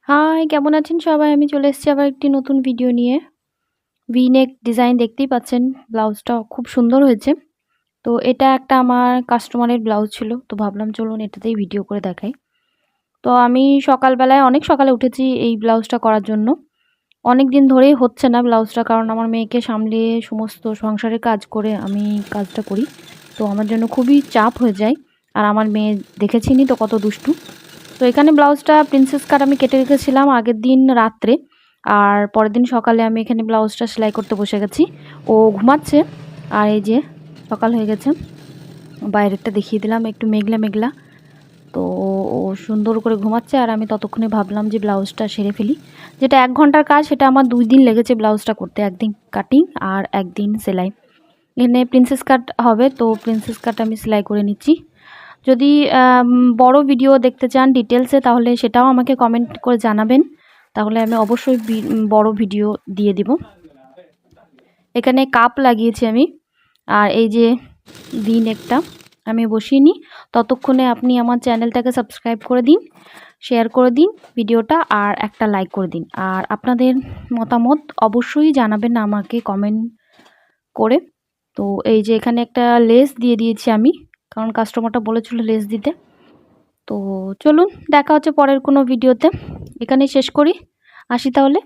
High, কেমন আছেন সবাই? আমি চলে এসেছি আবার একটি নতুন ভিডিও নিয়ে। ভি-নেক ডিজাইন দেখতেই পাচ্ছেন। ব্লাউজটা খুব সুন্দর হয়েছে। তো এটা একটা আমার কাস্টমারের ব্লাউজ ছিল। তো ভাবলাম চলুন এটাতেই ভিডিও করে দেখাই। তো আমি সকালবেলায় অনেক সকালে উঠেছি এই ব্লাউজটা করার জন্য। অনেকদিন ধরেই হচ্ছে না ব্লাউজটা, কারণ আমার মেয়েকে সামলিয়ে সমস্ত সংসারের কাজ করে আমি কাজটা করি। তো আমার জন্য খুবই চাপ হয়ে যায়। আর আমার মেয়ে দেখেছেনই তো কত দুষ্টু। তো এখানে ব্লাউজটা প্রিন্সেস কাট আমি কেটে রেখেছিলাম আগের দিন রাত্রে। আর পরের দিন সকালে আমি এখানে ব্লাউজটা সেলাই করতে বসে গেছি। ও ঘুমাচ্ছে। আর এই যে সকাল হয়ে গেছে। বাইরেরটা দেখিয়ে দিলাম, একটু মেঘলা মেঘলা। তো ও সুন্দর করে ঘুমাচ্ছে আর আমি ততক্ষণে ভাবলাম যে ব্লাউজটা সেরে ফেলি। যেটা ১ ঘন্টার কাজ সেটা আমার ২ দিন লেগেছে ব্লাউজটা করতে। একদিন কাটিং আর একদিন সেলাই। এখানে প্রিন্সেস কাট হবে, তো প্রিন্সেস কাট আমি সেলাই করে নিচ্ছি। যদি বড় ভিডিও দেখতে চান ডিটেলসে, তাহলে সেটাও আমাকে কমেন্ট করে জানাবেন। তাহলে আমি অবশ্যই বড় ভিডিও দিয়ে দিব। এখানে কাপ লাগিয়েছি আমি। আর এই যে ভি-নেকটা আমি বসিয়ে নিই। ততক্ষণে আপনি আমার চ্যানেলটাকে সাবস্ক্রাইব করে দিন, শেয়ার করে দিন ভিডিওটা, আর একটা লাইক করে দিন। আর আপনাদের মতামত অবশ্যই জানাবেন আমাকে কমেন্ট করে। তো এই যে এখানে একটা লেস দিয়ে দিয়েছি আমি, কারণ কাস্টমারটা বলেছিল লেস দিতে। তো চলুন দেখা হচ্ছে পরের কোনো ভিডিওতে। এখানেই শেষ করি। আসি তাহলে।